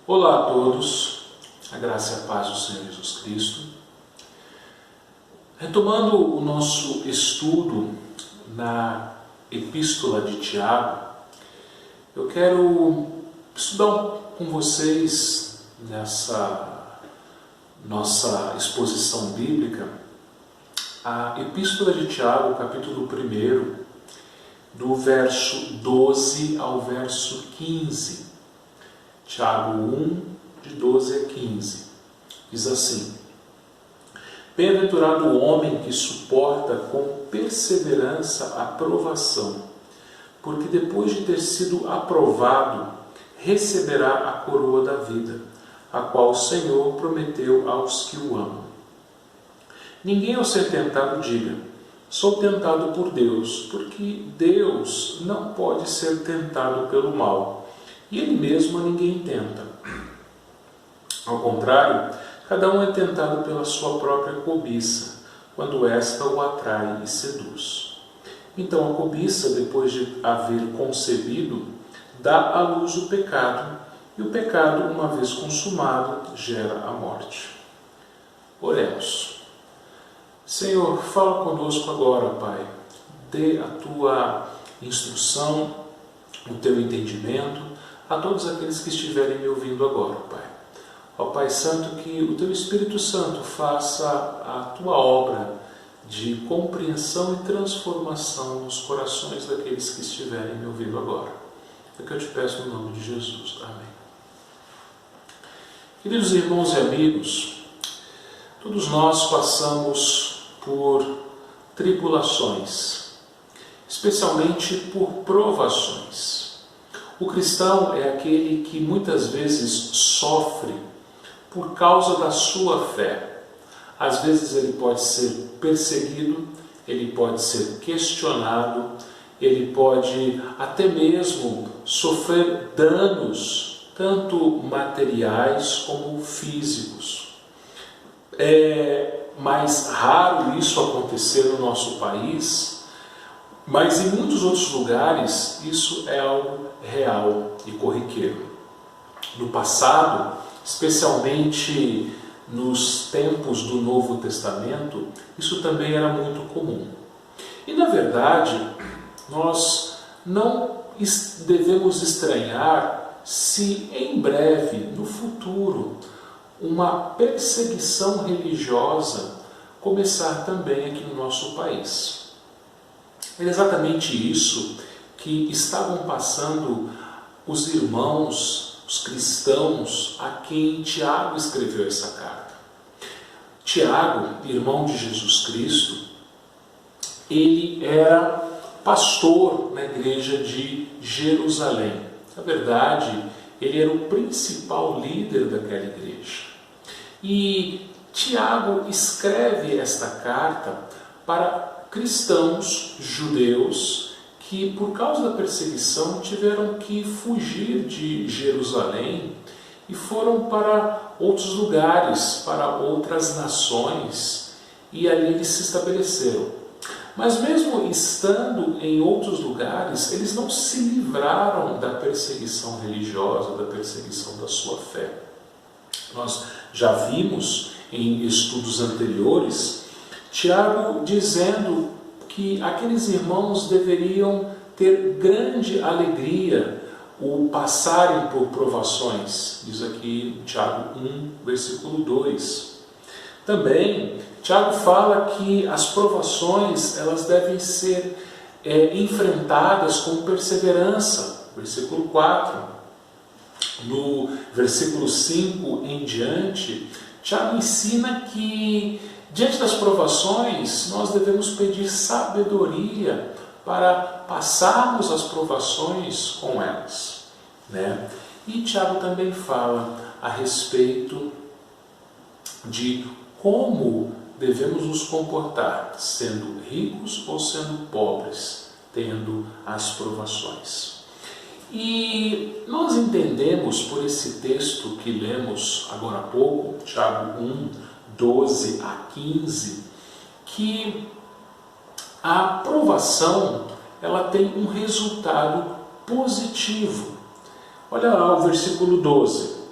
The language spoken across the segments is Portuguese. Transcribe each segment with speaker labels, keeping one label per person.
Speaker 1: Olá a todos, a graça e a paz do Senhor Jesus Cristo. Retomando o nosso estudo na Epístola de Tiago, eu quero estudar com vocês nessa nossa exposição bíblica a Epístola de Tiago, capítulo 1, do verso 12 ao verso 15. Tiago 1, de 12 a 15, diz assim: Bem-aventurado o homem que suporta com perseverança a provação, porque depois de ter sido aprovado, receberá a coroa da vida, a qual o Senhor prometeu aos que o amam. Ninguém ao ser tentado diga: sou tentado por Deus, porque Deus não pode ser tentado pelo mal, e Ele mesmo a ninguém tenta. Ao contrário, cada um é tentado pela sua própria cobiça, quando esta o atrai e seduz. Então a cobiça, depois de haver concebido, dá à luz o pecado, e o pecado, uma vez consumado, gera a morte. Oremos. Senhor, fala conosco agora, Pai. Dê a Tua instrução, o Teu entendimento, a todos aqueles que estiverem me ouvindo agora, Pai. Ó Pai Santo, que o Teu Espírito Santo faça a Tua obra de compreensão e transformação nos corações daqueles que estiverem me ouvindo agora. É o que eu te peço no nome de Jesus. Amém. Queridos irmãos e amigos, todos nós passamos por tribulações, especialmente por provações. O cristão é aquele que muitas vezes sofre por causa da sua fé. Às vezes ele pode ser perseguido, ele pode ser questionado, ele pode até mesmo sofrer danos, tanto materiais como físicos. É mais raro isso acontecer no nosso país, mas em muitos outros lugares isso é algo real e corriqueiro. No passado, especialmente nos tempos do Novo Testamento, isso também era muito comum. E na verdade, nós não devemos estranhar se em breve, no futuro, uma perseguição religiosa começar também aqui no nosso país. É exatamente isso que estavam passando os irmãos, os cristãos, a quem Tiago escreveu essa carta. Tiago, irmão de Jesus Cristo, ele era pastor na igreja de Jerusalém. Na verdade, ele era o principal líder daquela igreja. E Tiago escreve esta carta para cristãos judeus que, por causa da perseguição, tiveram que fugir de Jerusalém e foram para outros lugares, para outras nações, e ali eles se estabeleceram. Mas mesmo estando em outros lugares, eles não se livraram da perseguição religiosa, da perseguição da sua fé. Nós já vimos em estudos anteriores Tiago dizendo que aqueles irmãos deveriam ter grande alegria o passarem por provações, diz aqui Tiago 1, versículo 2. Também Tiago fala que as provações elas devem ser enfrentadas com perseverança, versículo 4. No versículo 5 em diante, Tiago ensina que diante das provações nós devemos pedir sabedoria para passarmos as provações com elas, né? E Tiago também fala a respeito de como devemos nos comportar, sendo ricos ou sendo pobres, tendo as provações. E nós entendemos por esse texto que lemos agora há pouco, Tiago 1, 12 a 15, que a provação ela tem um resultado positivo. Olha lá o versículo 12.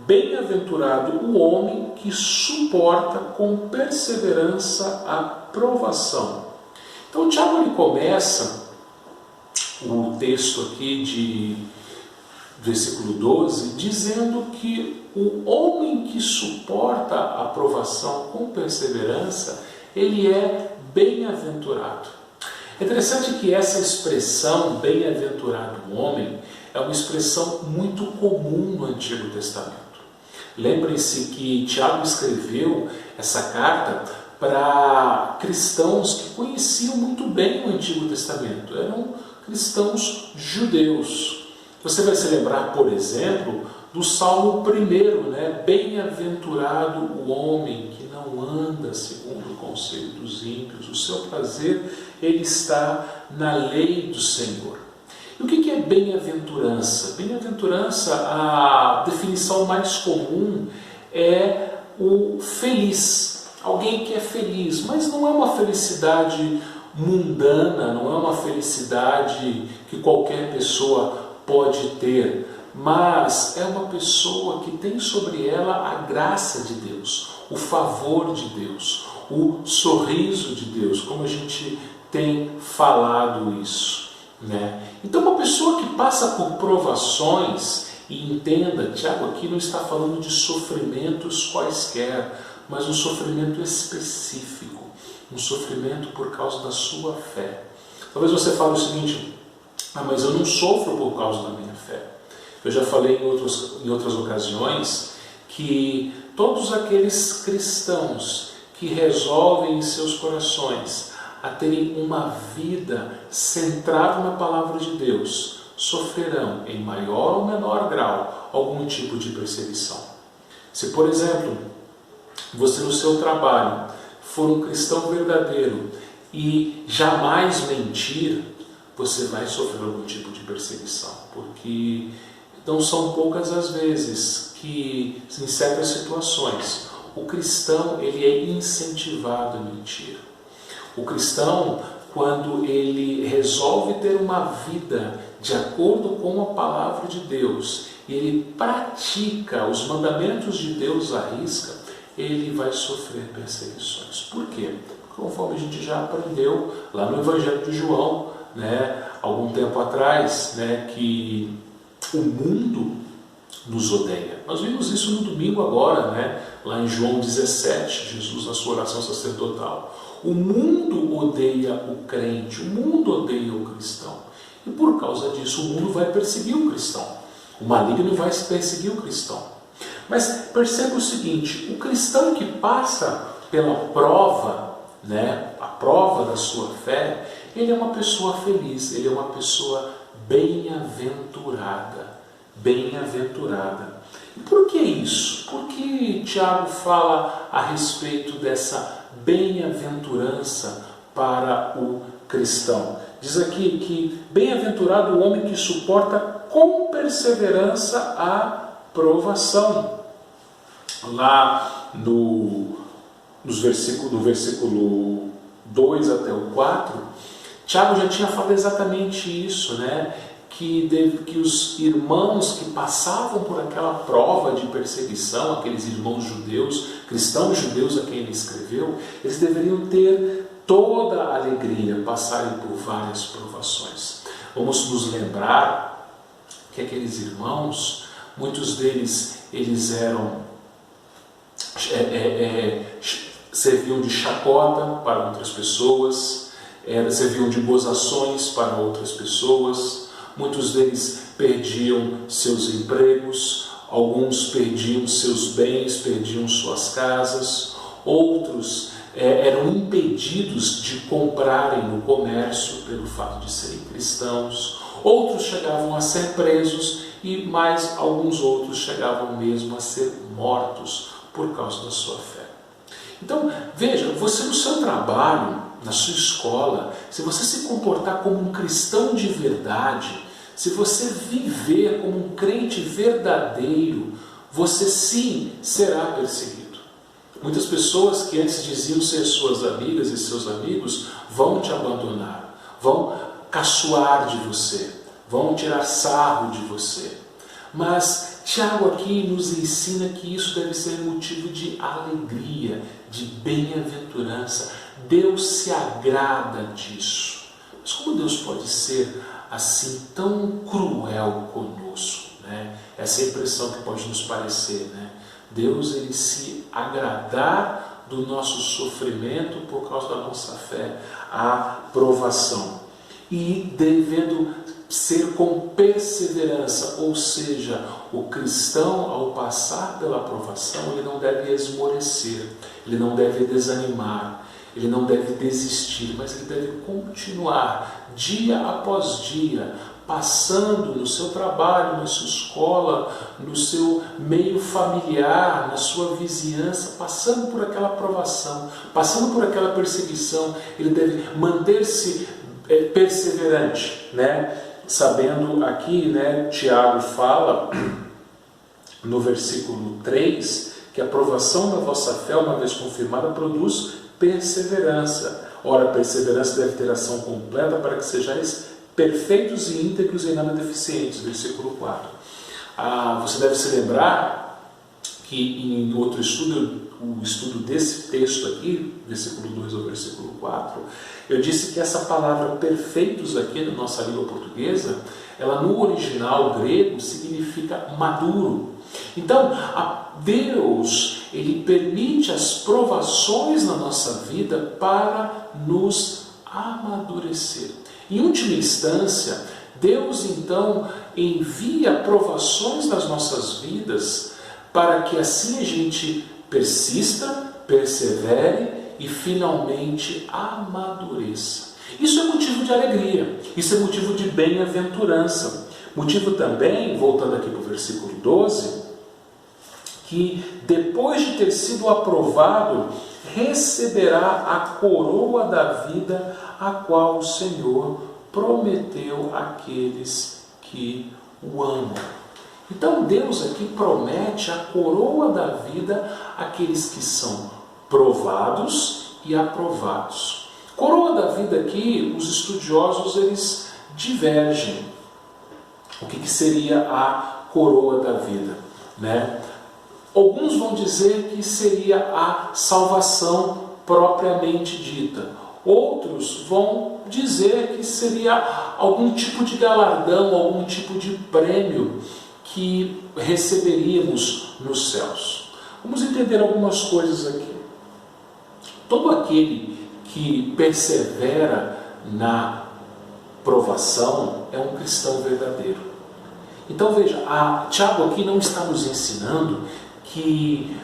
Speaker 1: bem-aventurado o homem que suporta com perseverança a provação. Então o Tiago ele começa o texto aqui de versículo 12, dizendo que o homem que suporta a provação com perseverança, ele é bem-aventurado. É interessante que essa expressão, bem-aventurado o homem, é uma expressão muito comum no Antigo Testamento. Lembrem-se que Tiago escreveu essa carta para cristãos que conheciam muito bem o Antigo Testamento. Eram cristãos judeus. Você vai se lembrar, por exemplo, do Salmo 1, né? Bem-aventurado o homem que não anda segundo o conselho dos ímpios, o seu prazer ele está na lei do Senhor. E o que é bem-aventurança? Bem-aventurança, a definição mais comum é o feliz, alguém que é feliz, mas não é uma felicidade mundana, não é uma felicidade que qualquer pessoa pode ter, mas é uma pessoa que tem sobre ela a graça de Deus, o favor de Deus, o sorriso de Deus, como a gente tem falado isso, né? Então uma pessoa que passa por provações, e entenda, Tiago aqui não está falando de sofrimentos quaisquer, mas um sofrimento específico, um sofrimento por causa da sua fé. Talvez você fale o seguinte: mas eu não sofro por causa da minha fé. Eu já falei em outras ocasiões que todos aqueles cristãos que resolvem em seus corações a terem uma vida centrada na palavra de Deus, sofrerão em maior ou menor grau algum tipo de perseguição. Se, por exemplo, você no seu trabalho for um cristão verdadeiro e jamais mentir, você vai sofrer algum tipo de perseguição, porque não são poucas as vezes que, em certas situações, o cristão ele é incentivado a mentir. O cristão, quando ele resolve ter uma vida de acordo com a palavra de Deus, e ele pratica os mandamentos de Deus à risca, ele vai sofrer perseguições. Por quê? Porque, conforme a gente já aprendeu lá no Evangelho de João, né, algum tempo atrás, né, que o mundo nos odeia. Nós vimos isso no domingo agora, né, lá em João 17, Jesus na sua oração sacerdotal. O mundo odeia o crente, o mundo odeia o cristão. E por causa disso o mundo vai perseguir o cristão. O maligno vai perseguir o cristão. Mas perceba o seguinte: o cristão que passa pela prova, né, a prova da sua fé, ele é uma pessoa feliz, ele é uma pessoa bem-aventurada. Bem-aventurada. E por que isso? Por que Tiago fala a respeito dessa bem-aventurança para o cristão? Diz aqui que bem-aventurado o homem que suporta com perseverança a provação. Lá no versículo 2 até o 4, Tiago já tinha falado exatamente isso, né? Que os irmãos que passavam por aquela prova de perseguição, aqueles irmãos judeus, cristãos judeus a quem ele escreveu, eles deveriam ter toda a alegria, passarem por várias provações. Vamos nos lembrar que aqueles irmãos, muitos deles, eles eram serviam de chacota para outras pessoas, serviam de gozações para outras pessoas. Muitos deles perdiam seus empregos, alguns perdiam seus bens, perdiam suas casas, outros eram impedidos de comprarem no comércio pelo fato de serem cristãos, outros chegavam a ser presos e mais alguns outros chegavam mesmo a ser mortos por causa da sua fé. Então, veja, você no seu trabalho, na sua escola, se você se comportar como um cristão de verdade, se você viver como um crente verdadeiro, você sim será perseguido. Muitas pessoas que antes diziam ser suas amigas e seus amigos vão te abandonar, vão caçoar de você, vão tirar sarro de você. Mas Tiago aqui nos ensina que isso deve ser motivo de alegria, de bem-aventurança. Deus se agrada disso. Mas como Deus pode ser assim tão cruel conosco, né? Essa é a impressão que pode nos parecer, né? Deus, ele se agradar do nosso sofrimento por causa da nossa fé, a provação, e devendo ser com perseverança, ou seja, o cristão, ao passar pela provação, ele não deve esmorecer, ele não deve desanimar, ele não deve desistir, mas ele deve continuar dia após dia, passando no seu trabalho, na sua escola, no seu meio familiar, na sua vizinhança, passando por aquela provação, passando por aquela perseguição, ele deve manter-se perseverante, né? Sabendo aqui, né, Tiago fala no versículo 3 que a provação da vossa fé, uma vez confirmada, produz perseverança. Ora, a perseverança deve ter ação completa para que sejais perfeitos e íntegros e nada deficientes. Versículo 4. Você deve se lembrar que em outro estudo, o estudo desse texto aqui, versículo 2 ao versículo 4, eu disse que essa palavra perfeitos aqui na nossa língua portuguesa, ela no original grego significa maduro. Então, Deus, ele permite as provações na nossa vida para nos amadurecer. Em última instância, Deus então envia provações nas nossas vidas para que assim a gente persista, persevere e finalmente amadureça. Isso é motivo de alegria, isso é motivo de bem-aventurança. Motivo também, voltando aqui para o versículo 12, que depois de ter sido aprovado, receberá a coroa da vida, a qual o Senhor prometeu àqueles que o amam. Então Deus aqui promete a coroa da vida àqueles que são provados e aprovados. Coroa da vida aqui, os estudiosos eles divergem. O que seria a coroa da vida, né? Alguns vão dizer que seria a salvação propriamente dita. Outros vão dizer que seria algum tipo de galardão, algum tipo de prêmio que receberíamos nos céus. Vamos entender algumas coisas aqui. Todo aquele que persevera na provação é um cristão verdadeiro. Então veja, Tiago aqui não está nos ensinando que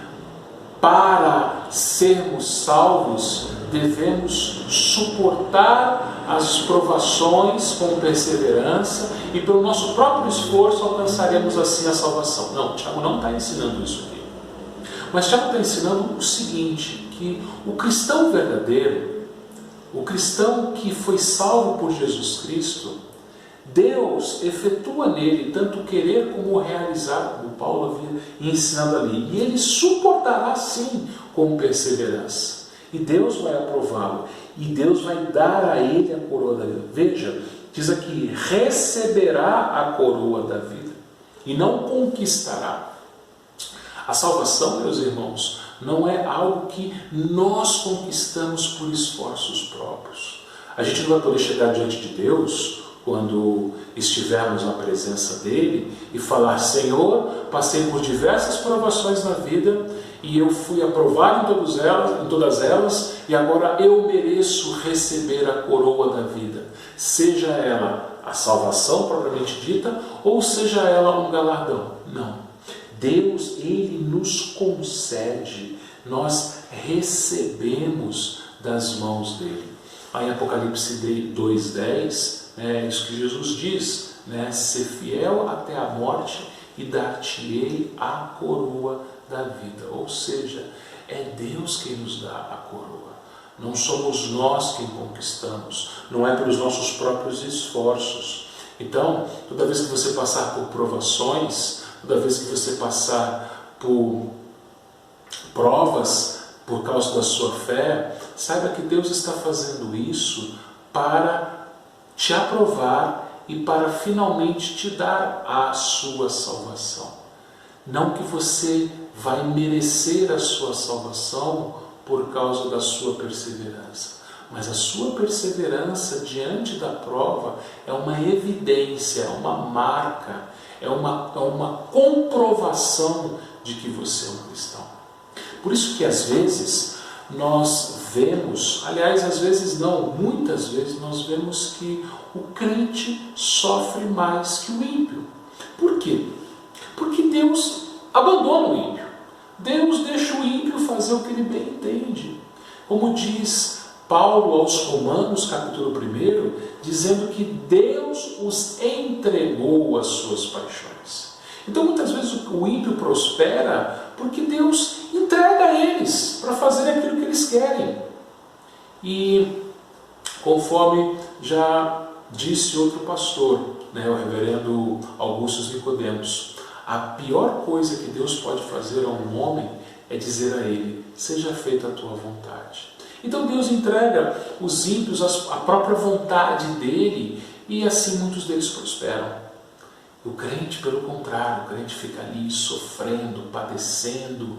Speaker 1: para sermos salvos devemos suportar as provações com perseverança e pelo nosso próprio esforço alcançaremos assim a salvação. Não, Tiago não está ensinando isso aqui. Mas Tiago está ensinando o seguinte, que o cristão verdadeiro, o cristão que foi salvo por Jesus Cristo, Deus efetua nele tanto o querer como o realizar, como Paulo havia ensinado ali. E ele suportará sim com perseverança. E Deus vai aprová-lo. E Deus vai dar a ele a coroa da vida. Veja, diz aqui, receberá a coroa da vida. E não conquistará. A salvação, meus irmãos, não é algo que nós conquistamos por esforços próprios. A gente não vai poder chegar diante de Deus quando estivermos na presença dele e falar: Senhor, passei por diversas provações na vida e eu fui aprovado em todas elas e agora eu mereço receber a coroa da vida, seja ela a salvação propriamente dita ou seja ela um galardão. Não. Deus, ele nos concede, nós recebemos das mãos dele. Aí em Apocalipse 2:10, é isso que Jesus diz, né? Ser fiel até a morte e dar-te-ei a coroa da vida. Ou seja, é Deus quem nos dá a coroa. Não somos nós quem conquistamos, não é pelos nossos próprios esforços. Então, toda vez que você passar por provações, toda vez que você passar por provas por causa da sua fé, saiba que Deus está fazendo isso para te aprovar e para finalmente te dar a sua salvação. Não que você vai merecer a sua salvação por causa da sua perseverança, mas a sua perseverança diante da prova é uma evidência, é uma marca, é uma comprovação de que você é um cristão. Por isso que às vezes nós vemos, aliás, às vezes não, muitas vezes nós vemos que o crente sofre mais que o ímpio. Por quê? Porque Deus abandona o ímpio. Deus deixa o ímpio fazer o que ele bem entende. Como diz Paulo aos Romanos, capítulo 1, dizendo que Deus os entregou às suas paixões. Então, muitas vezes o ímpio prospera porque Deus entrega a eles para fazer aquilo que eles querem. E, conforme já disse outro pastor, o reverendo Augusto Nicodemos, a pior coisa que Deus pode fazer a um homem é dizer a ele: seja feita a tua vontade. Então Deus entrega os ímpios à própria vontade dele, e assim muitos deles prosperam. O crente, pelo contrário, o crente fica ali sofrendo, padecendo,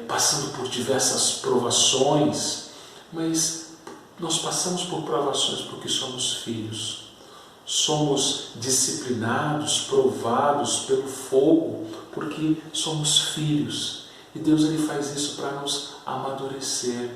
Speaker 1: passando por diversas provações. Mas nós passamos por provações porque somos filhos. Somos disciplinados, provados pelo fogo, porque somos filhos. E Deus ele faz isso para nos amadurecer.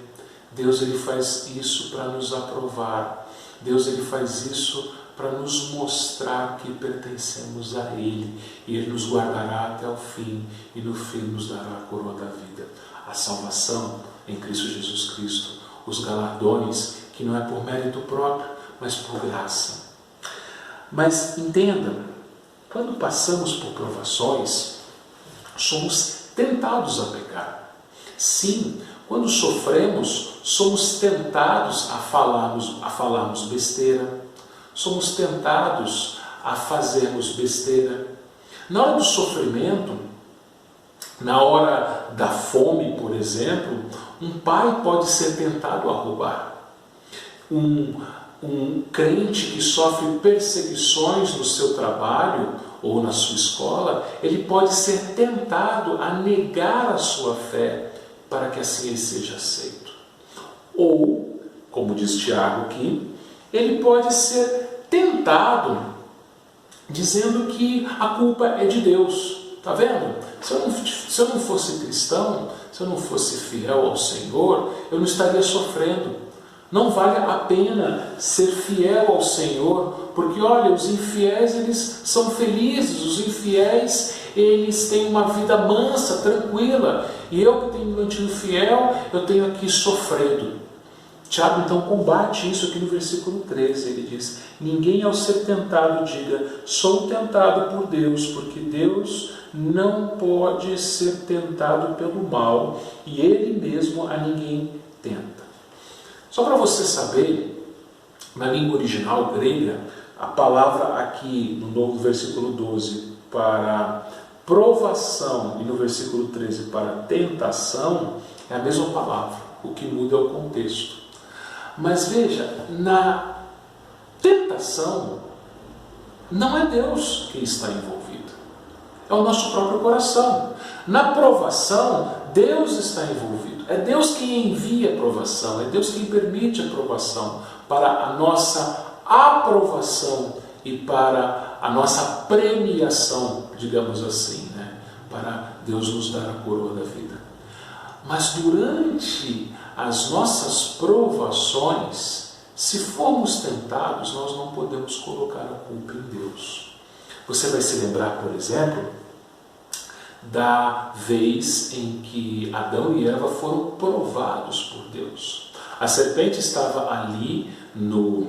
Speaker 1: Deus ele faz isso para nos aprovar. Deus ele faz isso para nos mostrar que pertencemos a Ele. E Ele nos guardará até o fim, e no fim nos dará a coroa da vida. A salvação em Cristo Jesus Cristo, os galardões, que não é por mérito próprio, mas por graça. Mas entenda, quando passamos por provações, somos tentados a pecar. Sim, quando sofremos, somos tentados a falarmos besteira, somos tentados a fazermos besteira. Na hora do sofrimento, na hora da fome, por exemplo, um pai pode ser tentado a roubar. Um crente que sofre perseguições no seu trabalho ou na sua escola, ele pode ser tentado a negar a sua fé para que assim ele seja aceito. Ou, como diz Tiago aqui, ele pode ser tentado dizendo que a culpa é de Deus. Está vendo? Se eu não fosse cristão, se eu não fosse fiel ao Senhor, eu não estaria sofrendo. Não vale a pena ser fiel ao Senhor, porque olha, os infiéis eles são felizes, os infiéis eles têm uma vida mansa, tranquila, e eu que tenho me mantido fiel, eu tenho aqui sofrido. Tiago então combate isso aqui no versículo 13, ele diz: ninguém ao ser tentado diga, sou tentado por Deus, porque Deus não pode ser tentado pelo mal, e Ele mesmo a ninguém tenta. Só para você saber, na língua original grega, a palavra aqui no novo versículo 12 para provação e no versículo 13 para tentação é a mesma palavra, o que muda é o contexto. Mas veja, na tentação não é Deus quem está envolvido, é o nosso próprio coração. Na provação, Deus está envolvido, é Deus quem envia a provação, é Deus quem permite a provação para a nossa aprovação e para a nossa premiação, digamos assim, para Deus nos dar a coroa da vida. Mas durante as nossas provações, se formos tentados, nós não podemos colocar a culpa em Deus. Você vai se lembrar, por exemplo, da vez em que Adão e Eva foram provados por Deus. A serpente estava ali no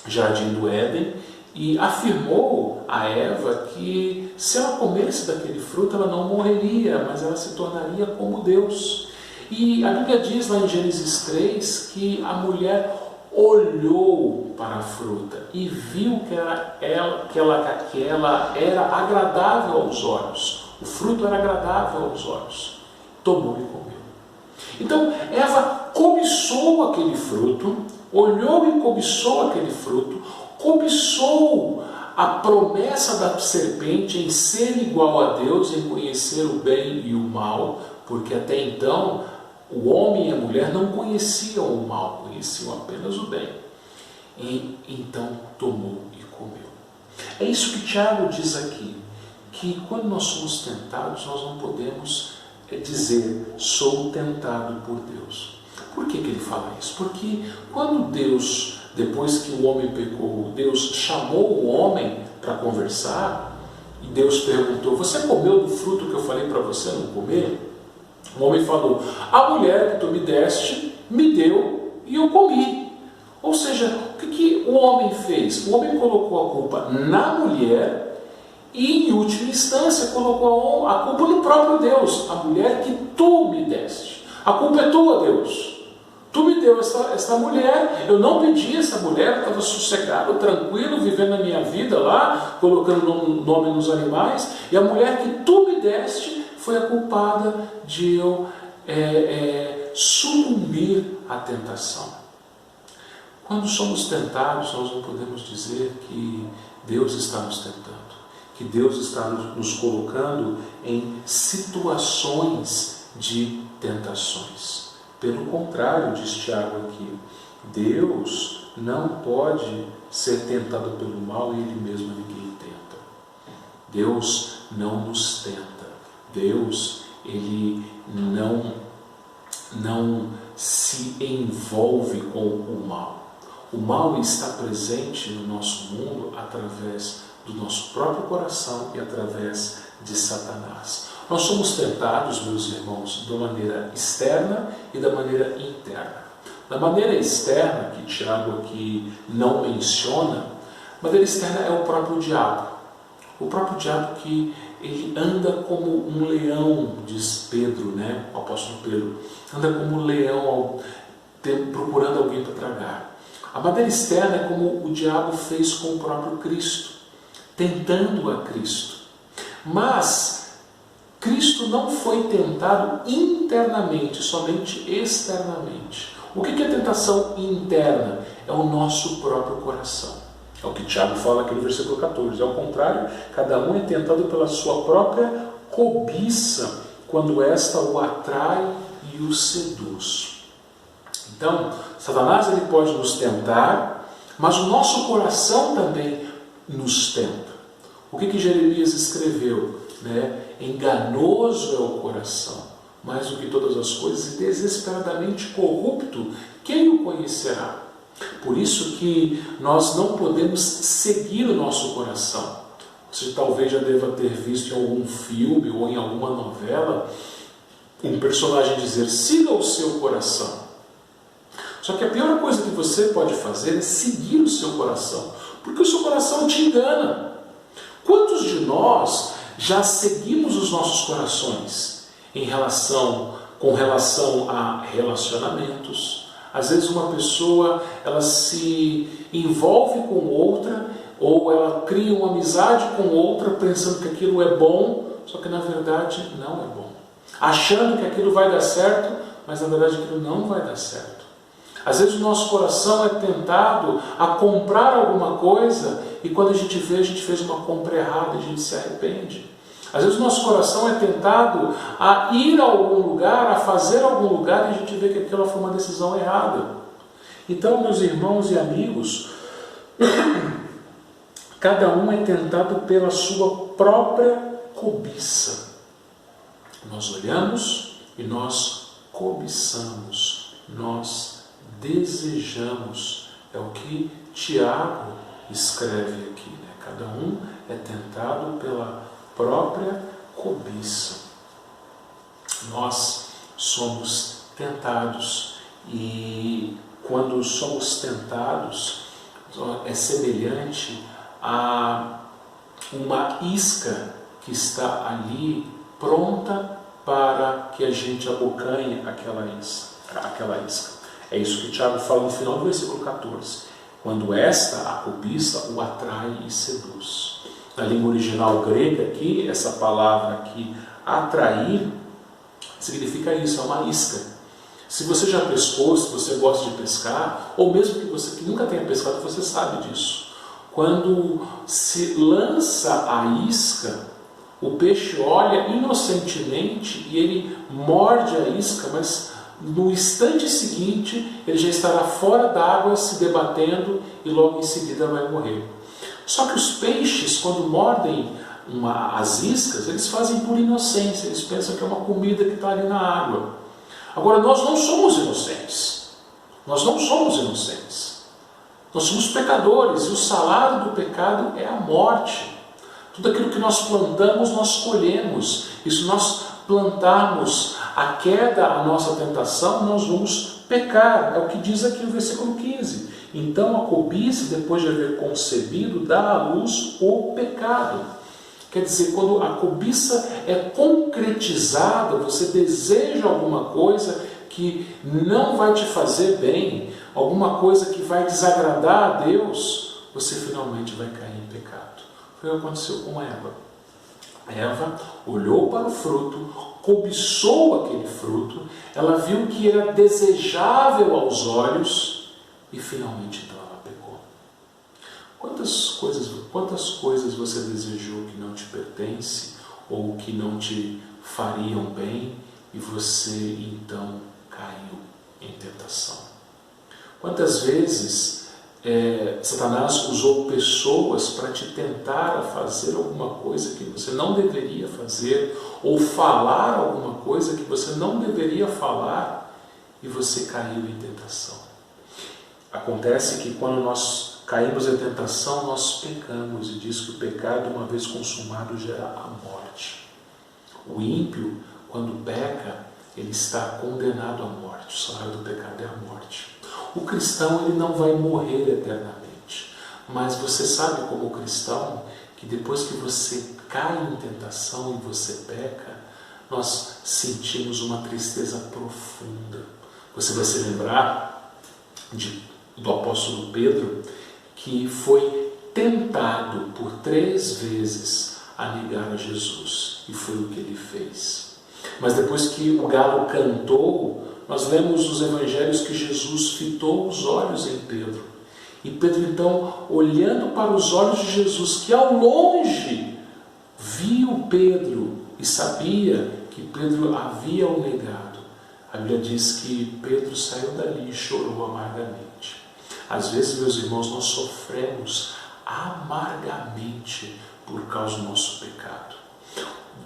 Speaker 1: jardim do Éden e afirmou a Eva que se ela comesse daquele fruto ela não morreria, mas ela se tornaria como Deus. E a Bíblia diz lá em Gênesis 3 que a mulher olhou para a fruta e viu que ela era agradável aos olhos. O fruto era agradável aos olhos. Tomou e comeu. Então Eva cobiçou aquele fruto, olhou e cobiçou aquele fruto, cobiçou a promessa da serpente em ser igual a Deus, em conhecer o bem e o mal, porque até então o homem e a mulher não conheciam o mal, conheciam apenas o bem. E então tomou e comeu. É isso que Tiago diz aqui, que quando nós somos tentados, nós não podemos dizer, sou tentado por Deus. Por que ele fala isso? Porque quando Deus, depois que o homem pecou, Deus chamou o homem para conversar, e Deus perguntou, você comeu do fruto que eu falei para você não comer? O homem falou, a mulher que tu me deste, me deu e eu comi. Ou seja, o que o homem fez? O homem colocou a culpa na mulher e, em última instância, colocou a culpa no próprio Deus. A mulher que tu me deste. A culpa é tua, Deus. Tu me deu essa mulher, eu não pedi essa mulher, estava sossegado, tranquilo, vivendo a minha vida lá, colocando nome nos animais, e a mulher que tu me deste foi a culpada de eu sucumbir à tentação. Quando somos tentados, nós não podemos dizer que Deus está nos tentando, que Deus está nos colocando em situações de tentações. Pelo contrário, diz Tiago aqui, Deus não pode ser tentado pelo mal e Ele mesmo ninguém tenta. Deus não nos tenta. Deus, Ele não se envolve com o mal. O mal está presente no nosso mundo através do nosso próprio coração e através de Satanás. Nós somos tentados, meus irmãos, da maneira externa e da maneira interna. Da maneira externa, que Tiago aqui não menciona, a maneira externa é o próprio diabo. O próprio diabo que ele anda como um leão, diz Pedro, o apóstolo Pedro, anda como um leão procurando alguém para tragar. A maneira externa é como o diabo fez com o próprio Cristo, tentando a Cristo. Mas Cristo não foi tentado internamente, somente externamente. O que é tentação interna? É o nosso próprio coração. É o que Tiago fala aqui no versículo 14. Ao contrário, cada um é tentado pela sua própria cobiça, quando esta o atrai e o seduz. Então, Satanás ele pode nos tentar, mas o nosso coração também nos tenta. O que Jeremias escreveu? Enganoso é o coração, mais do que todas as coisas, e desesperadamente corrupto, quem o conhecerá? Por isso que nós não podemos seguir o nosso coração. Você talvez já deva ter visto em algum filme ou em alguma novela um personagem dizer, siga o seu coração. Só que a pior coisa que você pode fazer é seguir o seu coração, porque o seu coração te engana. Quantos de nós já seguimos os nossos corações com relação a relacionamentos? Às vezes uma pessoa ela se envolve com outra, ou ela cria uma amizade com outra pensando que aquilo é bom, só que na verdade não é bom. Achando que aquilo vai dar certo, mas na verdade aquilo não vai dar certo. Às vezes o nosso coração é tentado a comprar alguma coisa e quando a gente vê, a gente fez uma compra errada e a gente se arrepende. Às vezes o nosso coração é tentado a ir a algum lugar, a fazer algum lugar e a gente vê que aquela foi uma decisão errada. Então, meus irmãos e amigos, cada um é tentado pela sua própria cobiça. Nós olhamos e nós cobiçamos, nós desejamos, é o que Tiago escreve aqui, Cada um é tentado pela própria cobiça. Nós somos tentados e quando somos tentados é semelhante a uma isca que está ali pronta para que a gente abocanhe aquela isca. É isso que Tiago fala no final do versículo 14. Quando a cobiça, o atrai e seduz. Na língua original grega aqui, essa palavra aqui, atrair, significa isso, é uma isca. Se você já pescou, se você gosta de pescar, ou mesmo que você que nunca tenha pescado, você sabe disso. Quando se lança a isca, o peixe olha inocentemente e ele morde a isca, mas no instante seguinte ele já estará fora d'água se debatendo e logo em seguida vai morrer. Só que os peixes, quando mordem as iscas, eles fazem por inocência, eles pensam que é uma comida que está ali na água. Agora, nós não somos inocentes. Nós não somos inocentes. Nós somos pecadores e o salário do pecado é a morte. Tudo aquilo que nós plantamos, nós colhemos. E se nós plantarmos a queda, a nossa tentação, nós vamos pecar. É o que diz aqui no versículo 15. Então a cobiça, depois de haver concebido, dá à luz o pecado. Quer dizer, quando a cobiça é concretizada, você deseja alguma coisa que não vai te fazer bem, alguma coisa que vai desagradar a Deus, você finalmente vai cair em pecado. Foi o que aconteceu com Eva. Eva olhou para o fruto, cobiçou aquele fruto, ela viu que era desejável aos olhos e finalmente então ela pecou. Quantas coisas você desejou que não te pertence ou que não te fariam bem e você então caiu em tentação? Quantas vezes Satanás usou pessoas para te tentar a fazer alguma coisa que você não deveria fazer ou falar alguma coisa que você não deveria falar e você caiu em tentação? Acontece que quando nós caímos em tentação, nós pecamos, e diz que o pecado, uma vez consumado, gera a morte. O ímpio, quando peca, ele está condenado à morte. O salário do pecado é a morte. O cristão, ele não vai morrer eternamente. Mas você sabe, como cristão, que depois que você cai em tentação e você peca, nós sentimos uma tristeza profunda. Você vai se lembrar do apóstolo Pedro, que foi tentado por 3 vezes a negar a Jesus, e foi o que ele fez. Mas depois que o galo cantou, nós lemos nos evangelhos que Jesus fitou os olhos em Pedro. E Pedro então, olhando para os olhos de Jesus, que ao longe viu Pedro e sabia que Pedro havia o negado, a Bíblia diz que Pedro saiu dali e chorou amargamente. Às vezes, meus irmãos, nós sofremos amargamente por causa do nosso pecado.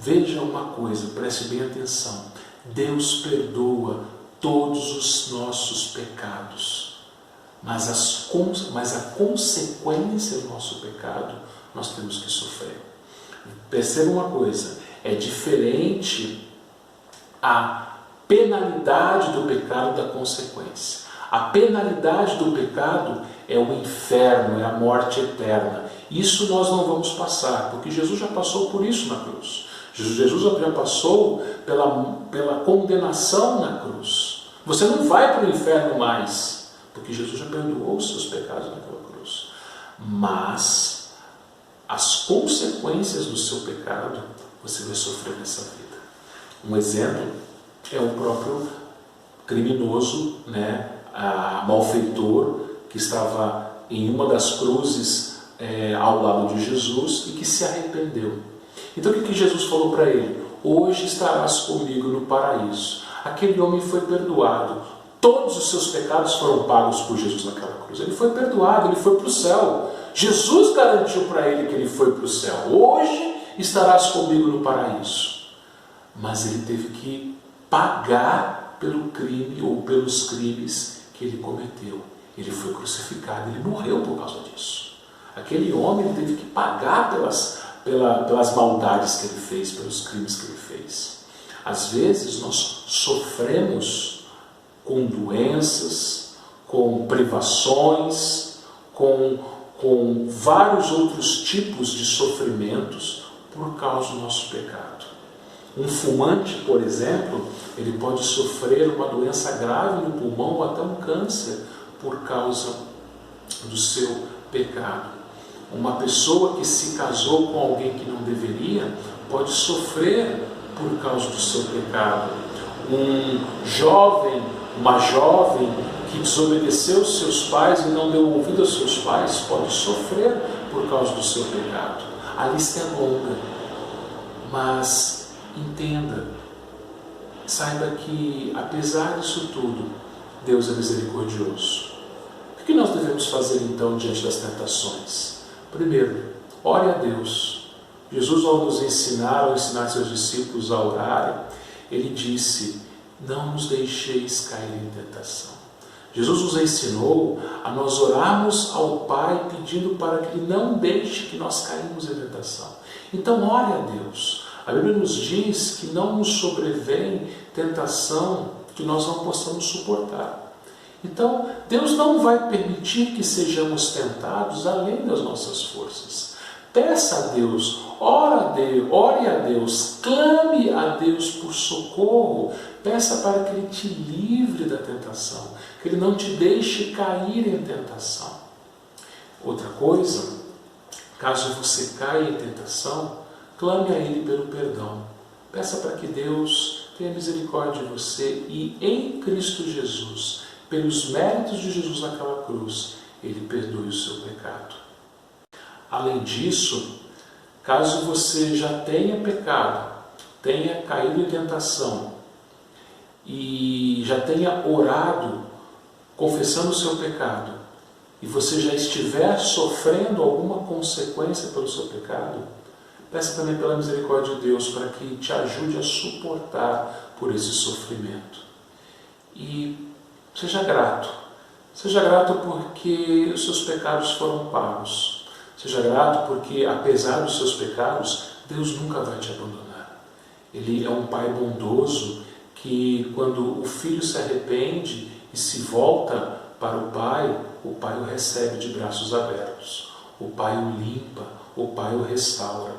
Speaker 1: Veja uma coisa, preste bem atenção. Deus perdoa todos os nossos pecados, mas a consequência do nosso pecado nós temos que sofrer. Perceba uma coisa, é diferente a penalidade do pecado da consequência. A penalidade do pecado é o inferno, é a morte eterna. Isso nós não vamos passar, porque Jesus já passou por isso na cruz. Jesus já passou pela condenação na cruz. Você não vai para o inferno mais, porque Jesus já perdoou os seus pecados naquela cruz. Mas as consequências do seu pecado você vai sofrer nessa vida. Um exemplo é o próprio criminoso, malfeitor, que estava em uma das cruzes ao lado de Jesus e que se arrependeu. Então o que Jesus falou para ele? Hoje estarás comigo no paraíso. Aquele homem foi perdoado. Todos os seus pecados foram pagos por Jesus naquela cruz. Ele foi perdoado, ele foi para o céu. Jesus garantiu para ele que ele foi para o céu. Hoje estarás comigo no paraíso. Mas ele teve que pagar pelo crime ou pelos crimes que ele cometeu. Ele foi crucificado, ele morreu por causa disso. Aquele homem teve que pagar pelas maldades que ele fez, pelos crimes que ele fez. Às vezes nós sofremos com doenças, com privações, com vários outros tipos de sofrimentos por causa do nosso pecado. Um fumante, por exemplo, ele pode sofrer uma doença grave no pulmão ou até um câncer por causa do seu pecado. Uma pessoa que se casou com alguém que não deveria pode sofrer por causa do seu pecado. Uma jovem que desobedeceu os seus pais e não deu ouvido aos seus pais pode sofrer por causa do seu pecado. A lista é longa, mas entenda, saiba que, apesar disso tudo, Deus é misericordioso. O que nós devemos fazer então diante das tentações? Primeiro, ore a Deus. Jesus, ao nos ensinar, ao ensinar seus discípulos a orarem, ele disse: não nos deixeis cair em tentação. Jesus nos ensinou a nós orarmos ao Pai pedindo para que Ele não deixe que nós caímos em tentação. Então ore a Deus. A Bíblia nos diz que não nos sobrevém tentação que nós não possamos suportar. Então Deus não vai permitir que sejamos tentados além das nossas forças. Peça a Deus, ore a Deus, clame a Deus por socorro, peça para que Ele te livre da tentação, que Ele não te deixe cair em tentação. Outra coisa, caso você caia em tentação, clame a Ele pelo perdão. Peça para que Deus tenha misericórdia de você e em Cristo Jesus, pelos méritos de Jesus naquela cruz, Ele perdoe o seu pecado. Além disso, caso você já tenha pecado, tenha caído em tentação e já tenha orado confessando o seu pecado e você já estiver sofrendo alguma consequência pelo seu pecado, peça também pela misericórdia de Deus para que te ajude a suportar por esse sofrimento. E seja grato porque os seus pecados foram pagos. Seja grato porque, apesar dos seus pecados, Deus nunca vai te abandonar. Ele é um Pai bondoso que, quando o filho se arrepende e se volta para o Pai o recebe de braços abertos. O Pai o limpa, o Pai o restaura.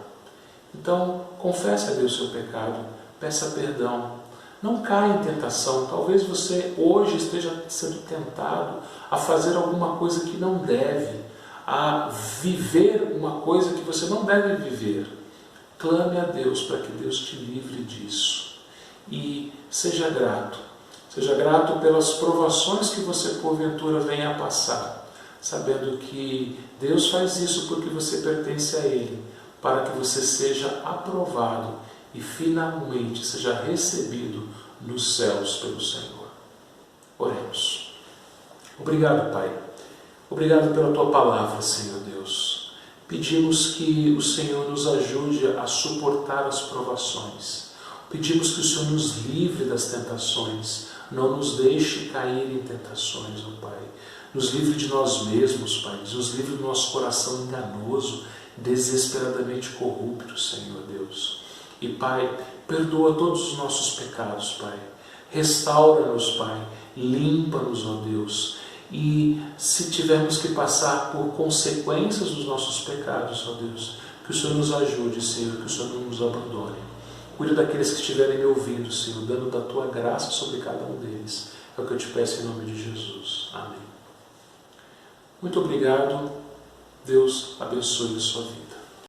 Speaker 1: Então, confesse a Deus o seu pecado, peça perdão. Não caia em tentação. Talvez você hoje esteja sendo tentado a fazer alguma coisa que não deve, a viver uma coisa que você não deve viver. Clame a Deus para que Deus te livre disso. E seja grato. Seja grato pelas provações que você porventura venha a passar, sabendo que Deus faz isso porque você pertence a Ele, para que você seja aprovado e finalmente seja recebido nos céus pelo Senhor. Oremos. Obrigado, Pai. Obrigado pela Tua palavra, Senhor Deus. Pedimos que o Senhor nos ajude a suportar as provações. Pedimos que o Senhor nos livre das tentações. Não nos deixe cair em tentações, ó Pai. Nos livre de nós mesmos, Pai. Nos livre do nosso coração enganoso, desesperadamente corrupto, Senhor Deus. E, Pai, perdoa todos os nossos pecados, Pai. Restaura-nos, Pai. Limpa-nos, ó Deus. E se tivermos que passar por consequências dos nossos pecados, ó Deus, que o Senhor nos ajude, Senhor, que o Senhor não nos abandone. Cuida daqueles que estiverem me ouvindo, Senhor, dando da Tua graça sobre cada um deles. É o que eu te peço em nome de Jesus. Amém. Muito obrigado. Deus abençoe a sua vida.